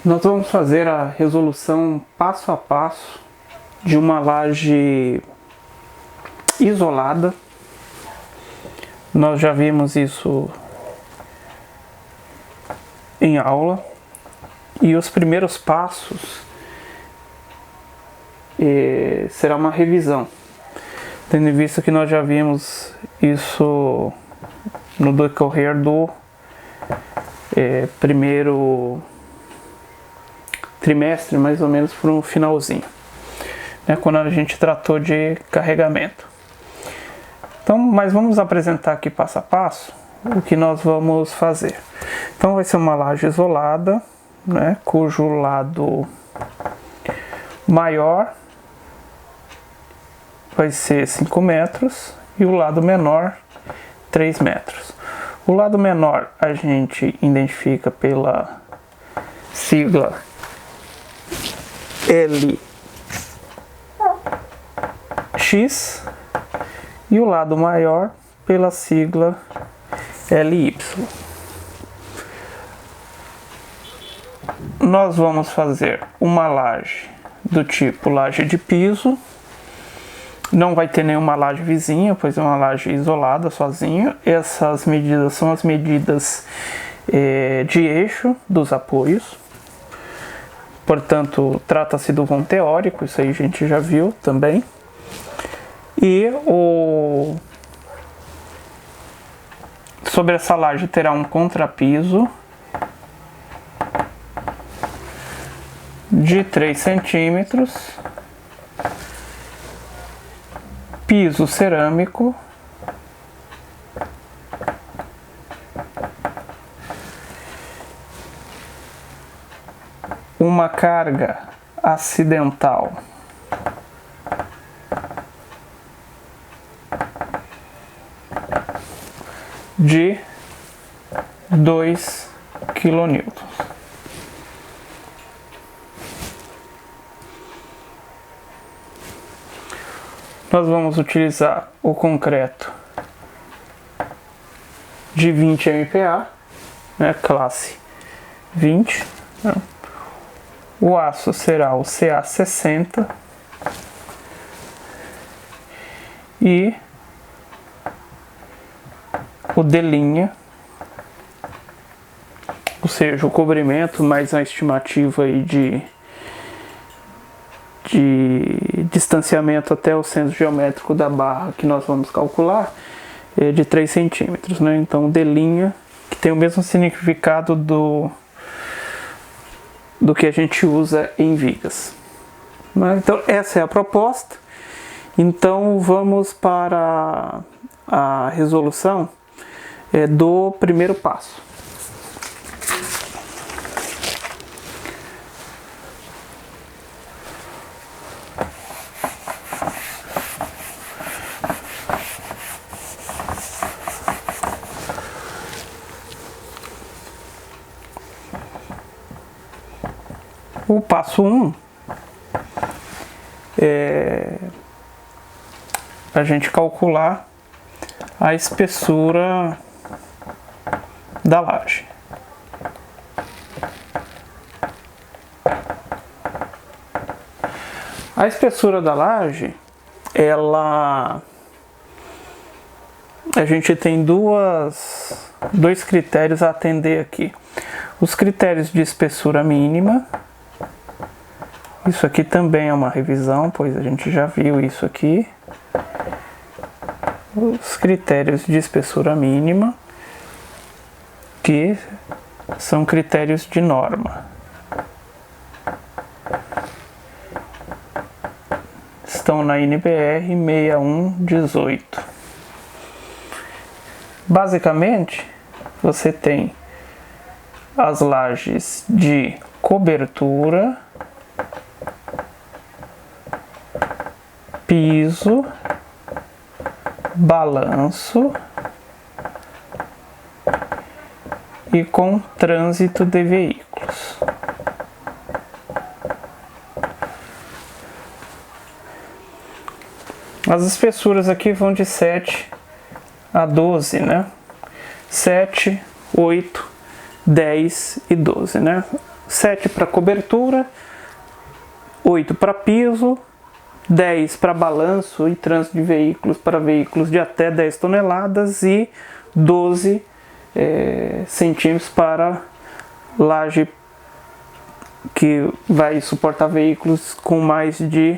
Nós vamos fazer a resolução passo a passo de uma laje isolada. Nós já vimos isso em aula e os primeiros passos será uma revisão, tendo em vista que nós já vimos isso no decorrer do primeiro trimestre, mais ou menos para o finalzinho, né, quando a gente tratou de carregamento. Então, mas vamos apresentar aqui passo a passo o que nós vamos fazer. Então vai ser uma laje isolada, né, cujo lado maior vai ser 5 metros e o lado menor 3 metros. O lado menor a gente identifica pela sigla LX e o lado maior pela sigla LY. Nós vamos fazer uma laje do tipo laje de piso. Não vai ter nenhuma laje vizinha, pois é uma laje isolada, sozinha. Essas medidas são as medidas de eixo dos apoios. Portanto, trata-se do vão teórico, isso aí a gente já viu também. E sobre essa laje terá um contrapiso de 3 centímetros, piso cerâmico, uma carga acidental de 2 kN. Nós vamos utilizar o concreto de 20 MPa, né, classe 20. Né. O aço será o CA60 e o D-linha, ou seja, o cobrimento mais a estimativa aí de distanciamento até o centro geométrico da barra que nós vamos calcular é de 3 centímetros, né? Então, D-linha, que tem o mesmo significado do que a gente usa em vigas. Então, essa é a proposta. Então, vamos para a resolução do primeiro passo. O passo 1 é a gente calcular a espessura da laje. A espessura da laje, a gente tem dois critérios a atender aqui. Os critérios de espessura mínima. Isso aqui também é uma revisão, pois a gente já viu isso aqui. Os critérios de espessura mínima, que são critérios de norma. Estão na NBR 6118. Basicamente, você tem as lajes de cobertura, piso, balanço e com trânsito de veículos. As espessuras aqui vão de 7 a 12, né? 7, 8, 10 e 12, né? 7 para cobertura, 8 para piso, 10 para balanço e trânsito de veículos para veículos de até 10 toneladas e 12 centímetros para laje que vai suportar veículos com mais de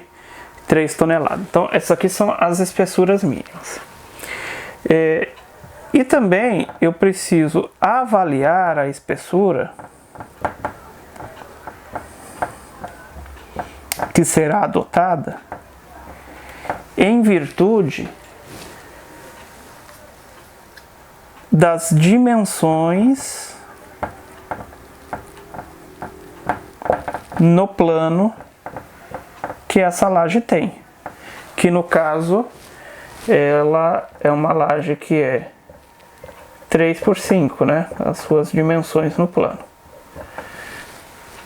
3 toneladas. Então, essas aqui são as espessuras mínimas. E também eu preciso avaliar a espessura que será adotada em virtude das dimensões no plano que essa laje tem, que no caso ela é uma laje que é 3x5, né? As suas dimensões no plano.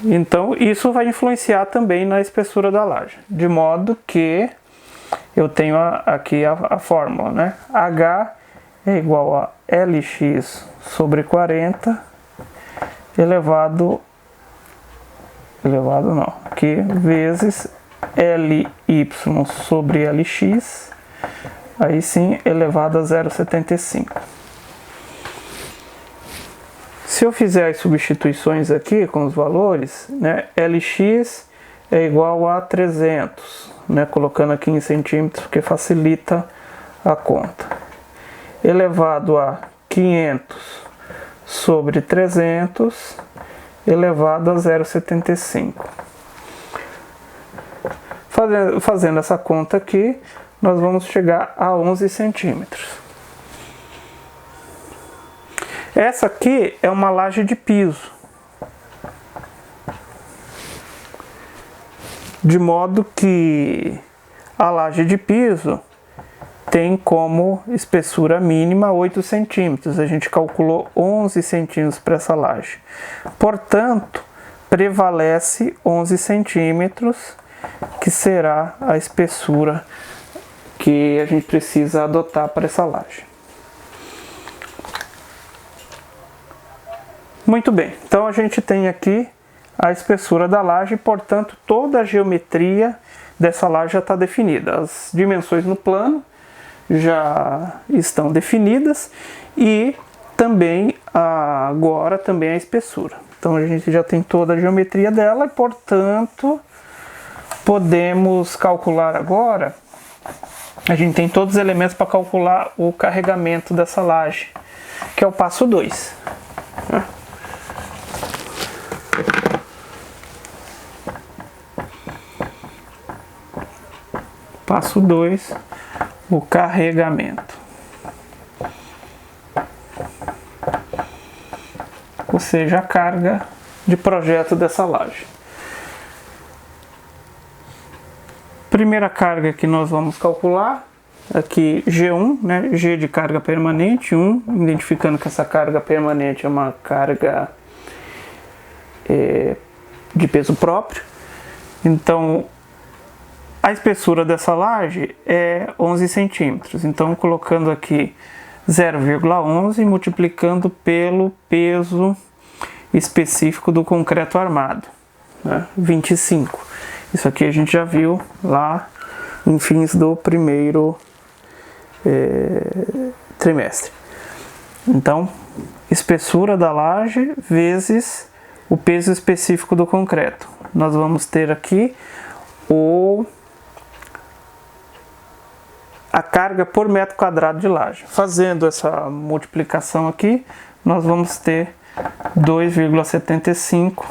Então isso vai influenciar também na espessura da laje, de modo que eu tenho aqui a fórmula, né? H é igual a Lx sobre 40 aqui vezes Ly sobre Lx, aí sim elevado a 0,75. Se eu fizer as substituições aqui com os valores, né, Lx é igual a 300, né, colocando aqui em centímetros, porque facilita a conta. Elevado a 500 sobre 300, elevado a 0,75. Fazendo essa conta aqui, nós vamos chegar a 11 centímetros. Essa aqui é uma laje de piso, de modo que a laje de piso tem como espessura mínima 8 centímetros. A gente calculou 11 centímetros para essa laje. Portanto, prevalece 11 centímetros, que será a espessura que a gente precisa adotar para essa laje. Muito bem, então a gente tem aqui a espessura da laje, portanto toda a geometria dessa laje já está definida. As dimensões no plano já estão definidas e também agora também a espessura. Então a gente já tem toda a geometria dela e, portanto, podemos calcular agora. A gente tem todos os elementos para calcular o carregamento dessa laje, que é o passo 2. Passo 2, o carregamento. Ou seja, a carga de projeto dessa laje. Primeira carga que nós vamos calcular, aqui G1, né? G de carga permanente, 1, identificando que essa carga permanente é uma carga de peso próprio. Então, a espessura dessa laje é 11 centímetros. Então, colocando aqui 0,11 multiplicando pelo peso específico do concreto armado, né? 25. Isso aqui a gente já viu lá em fins do primeiro trimestre. Então, espessura da laje vezes o peso específico do concreto. Nós vamos ter aqui a carga por metro quadrado de laje. Fazendo essa multiplicação aqui, nós vamos ter 2,75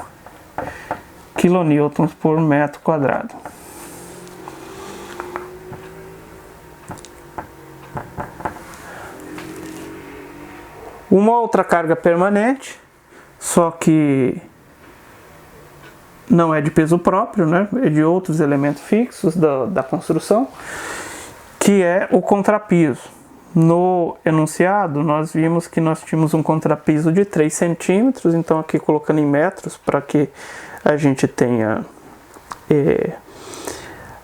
kN por metro quadrado. Uma outra carga permanente, só que não é de peso próprio, né? É de outros elementos fixos da construção, que é o contrapiso. No enunciado, nós vimos que nós tínhamos um contrapiso de 3 centímetros, então aqui colocando em metros, para que a gente tenha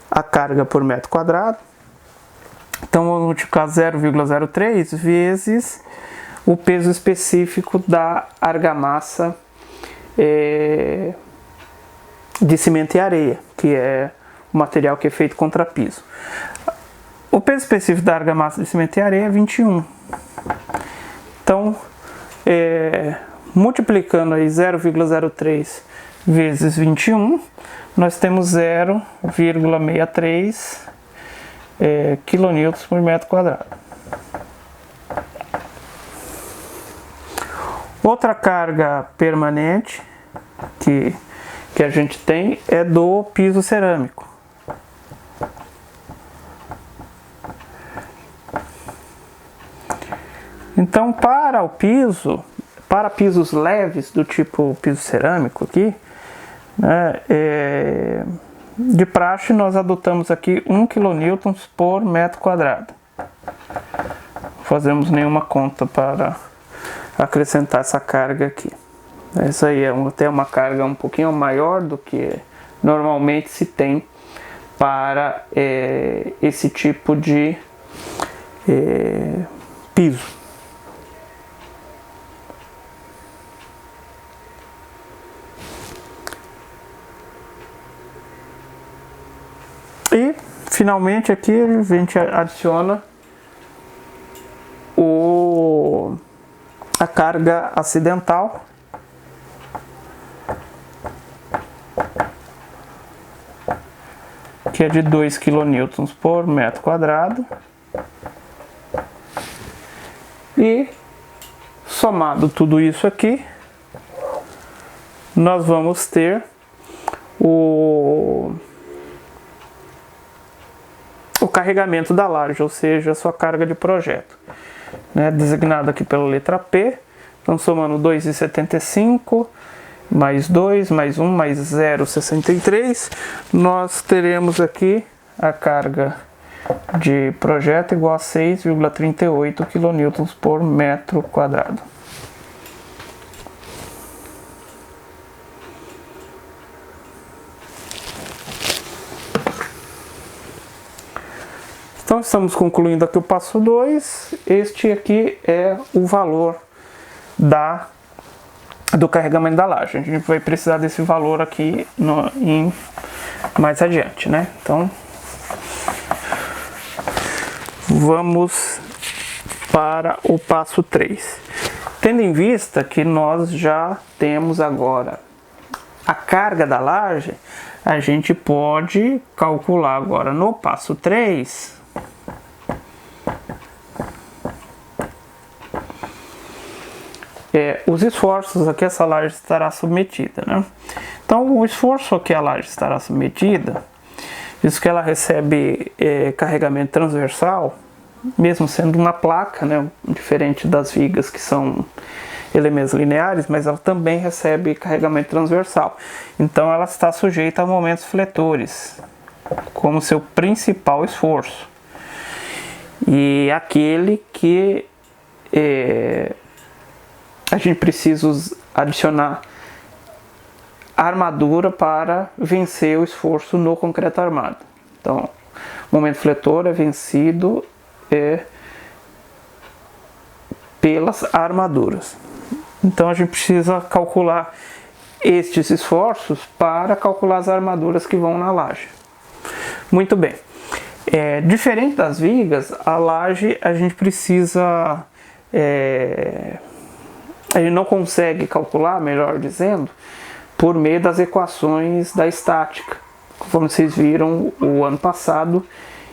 a carga por metro quadrado. Então, vamos multiplicar 0,03 vezes o peso específico da argamassa de cimento e areia, que é o material que é feito contra piso. O peso específico da argamassa de cimento e areia é 21. Então, multiplicando aí 0,03 vezes 21, nós temos 0,63 kN por metro quadrado. Outra carga permanente que a gente tem é do piso cerâmico. Então, para o piso, para pisos leves do tipo piso cerâmico aqui, né, de praxe nós adotamos aqui 1 kN por metro quadrado. Não fazemos nenhuma conta para acrescentar essa carga aqui. Essa aí é até uma carga um pouquinho maior do que normalmente se tem para esse tipo de piso. E finalmente aqui a gente adiciona a carga acidental, que é de 2 kN por metro quadrado, e somado tudo isso aqui, nós vamos ter o carregamento da laje, ou seja, a sua carga de projeto, né, designado aqui pela letra P. Então, somando 2,75 mais 2, mais 1, mais 0,63, nós teremos aqui a carga de projeto igual a 6,38 kN por metro quadrado. Então, estamos concluindo aqui o passo 2. Este aqui é o valor do carregamento da laje. A gente vai precisar desse valor aqui mais adiante, né? Então, vamos para o passo 3. Tendo em vista que nós já temos agora a carga da laje, a gente pode calcular agora no passo 3 os esforços a que essa laje estará submetida, né? Então, o esforço a que a laje estará submetida, visto que ela recebe carregamento transversal, mesmo sendo uma placa, né, diferente das vigas que são elementos lineares, mas ela também recebe carregamento transversal. Então, ela está sujeita a momentos fletores como seu principal esforço, e aquele que a gente precisa adicionar armadura para vencer o esforço no concreto armado. Então, o momento fletor é vencido pelas armaduras. Então, a gente precisa calcular estes esforços para calcular as armaduras que vão na laje. Muito bem. Diferente das vigas, a laje a gente precisa... a gente não consegue calcular, melhor dizendo, por meio das equações da estática, como vocês viram o ano passado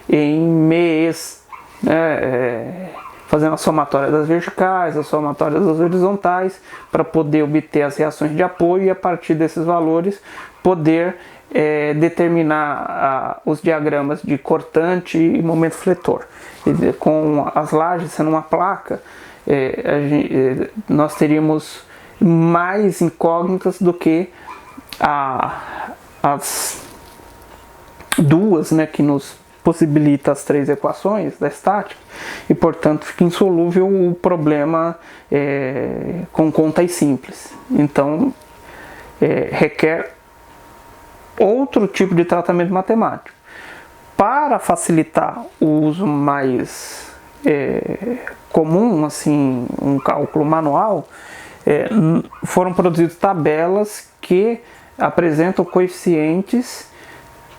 em MES, né, fazendo a somatória das verticais, a somatória das horizontais, para poder obter as reações de apoio e a partir desses valores poder determinar os diagramas de cortante e momento fletor. E, com as lajes sendo uma placa, nós teríamos mais incógnitas do que as duas, né, que nos possibilita as três equações da estática, e portanto fica insolúvel o problema com contas simples. Então requer outro tipo de tratamento matemático. Para facilitar o uso mais comum, assim, um cálculo manual, foram produzidas tabelas que apresentam coeficientes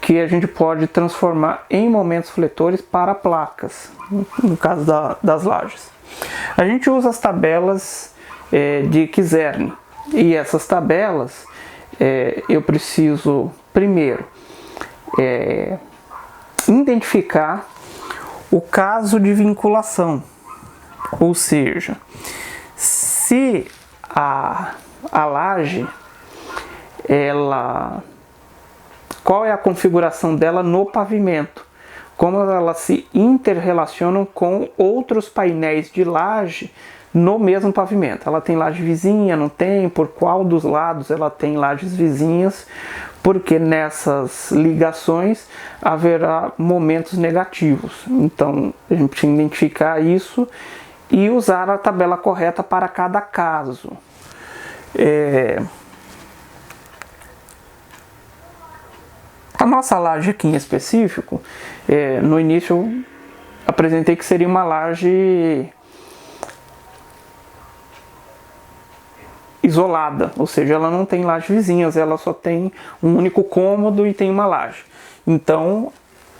que a gente pode transformar em momentos fletores para placas, no caso das lajes. A gente usa as tabelas de Kizern, e essas tabelas eu preciso primeiro identificar o caso de vinculação, ou seja, se a laje, qual é a configuração dela no pavimento, como elas se interrelacionam com outros painéis de laje no mesmo pavimento. Ela tem laje vizinha, não tem? Por qual dos lados ela tem lajes vizinhas? Porque nessas ligações haverá momentos negativos. Então a gente precisa identificar isso e usar a tabela correta para cada caso. A nossa laje aqui em específico, no início eu apresentei que seria uma laje isolada, ou seja, ela não tem lajes vizinhas, ela só tem um único cômodo e tem uma laje. Então,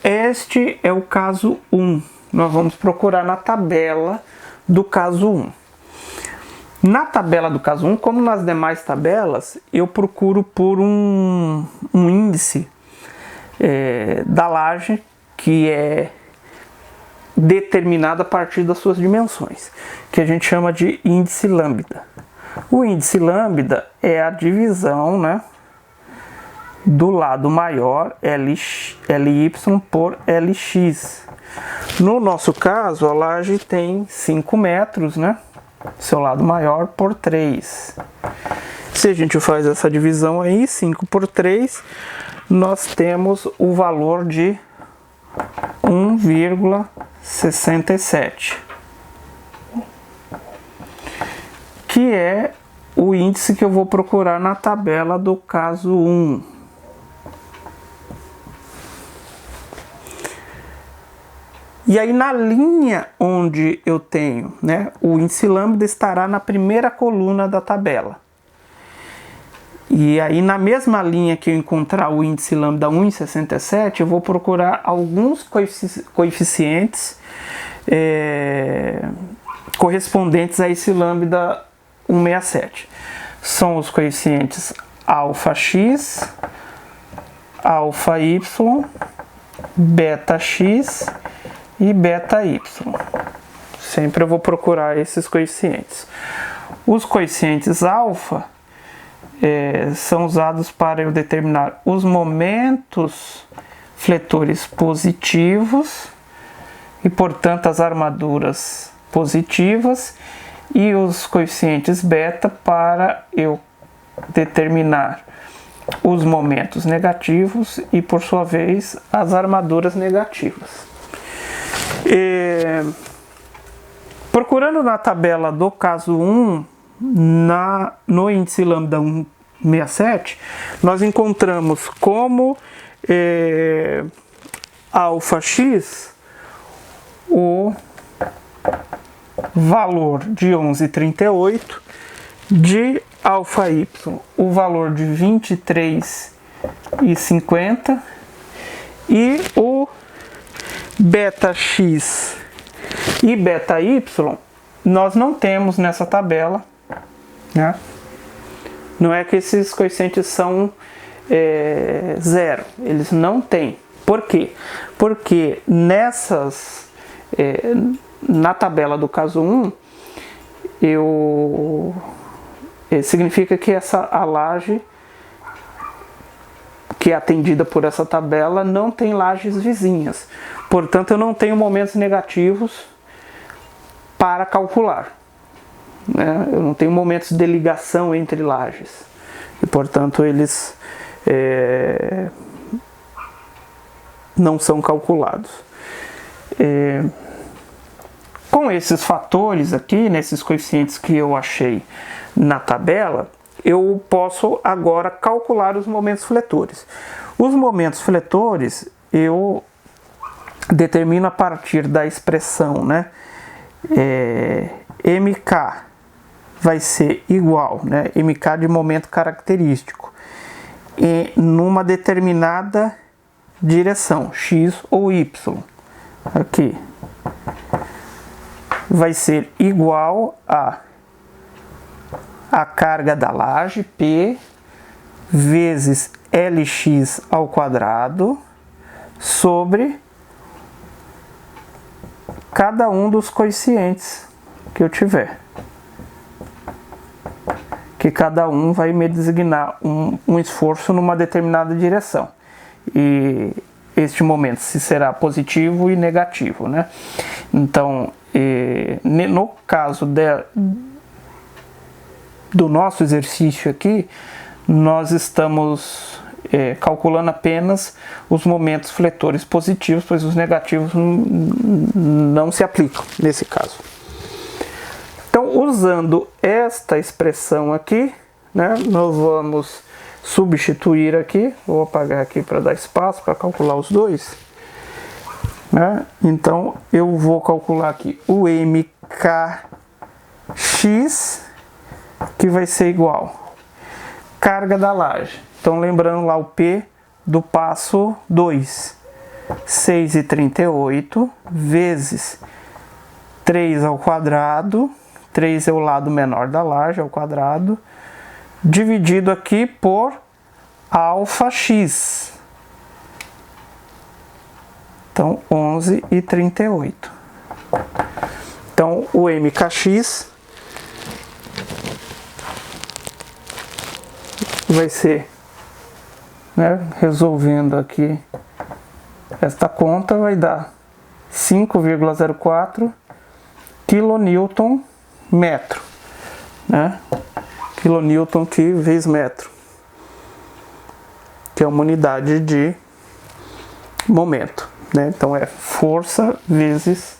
este é o caso 1. Nós vamos procurar na tabela do caso 1. Na tabela do caso 1, como nas demais tabelas, eu procuro por um índice da laje que é determinado a partir das suas dimensões, que a gente chama de índice lambda. O índice lambda é a divisão, né, do lado maior Ly por Lx. No nosso caso, a laje tem 5 metros, né, seu lado maior por 3. Se a gente faz essa divisão aí, 5 por 3, nós temos o valor de 1,67, que é o índice que eu vou procurar na tabela do caso 1. E aí na linha onde eu tenho, né, o índice lambda estará na primeira coluna da tabela. E aí na mesma linha que eu encontrar o índice lambda 1,67, eu vou procurar alguns coeficientes correspondentes a esse lambda 1,67. São os coeficientes αx, αy, βx e βy. Sempre eu vou procurar esses coeficientes. Os coeficientes alfa são usados para eu determinar os momentos fletores positivos e, portanto, as armaduras positivas, e os coeficientes beta para eu determinar os momentos negativos e, por sua vez, as armaduras negativas. Procurando na tabela do caso 1, no índice lambda 1,67, nós encontramos como αx o valor de 11,38, de αy o valor de 23,50 e o βx e βy nós não temos nessa tabela, né? Não é que esses coeficientes são zero, eles não têm. Por quê? Porque na tabela do caso 1, significa que a laje que é atendida por essa tabela não tem lajes vizinhas. Portanto, eu não tenho momentos negativos para calcular, né? Eu não tenho momentos de ligação entre lajes. E, portanto, eles não são calculados. Com esses fatores aqui, nesses coeficientes que eu achei na tabela, eu posso agora calcular os momentos fletores. Os momentos fletores eu determino a partir da expressão, né? MK vai ser igual, né? MK de momento característico, numa determinada direção, x ou y. Aqui vai ser igual a carga da laje, P, vezes Lx ao quadrado, sobre cada um dos coeficientes que eu tiver. Que cada um vai me designar um esforço numa determinada direção. E este momento se será positivo e negativo, né? Então, no caso do nosso exercício aqui, nós estamos calculando apenas os momentos fletores positivos, pois os negativos não se aplicam nesse caso. Então, usando esta expressão aqui, né, nós vamos substituir aqui, vou apagar aqui para dar espaço para calcular os dois, né? Então, eu vou calcular aqui o MKX, que vai ser igual carga da laje. Então, lembrando lá o P do passo 2, 6,38 vezes 3 ao quadrado, 3 é o lado menor da laje ao quadrado, dividido aqui por alfa x. Então, 11,38. Então, o MKX vai ser, né, resolvendo aqui esta conta, vai dar 5,04 kN metro, né? Kilonewton aqui vezes metro, que é uma unidade de momento, né? Então é força vezes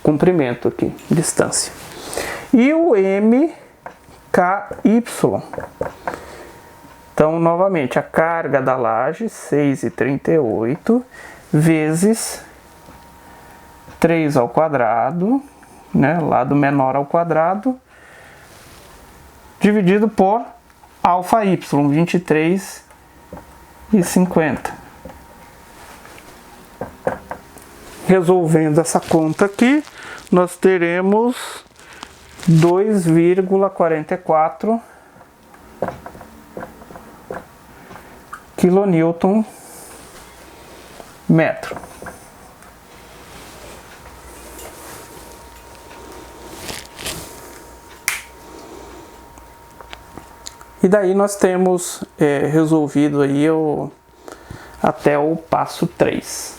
comprimento aqui, distância. E o MKY. Então, novamente, a carga da laje, 6,38 vezes 3 ao quadrado, né, lado menor ao quadrado, dividido por alfa y, 23,50. Resolvendo essa conta aqui, nós teremos 2,44 kN metro. E daí nós temos resolvido aí até o passo 3.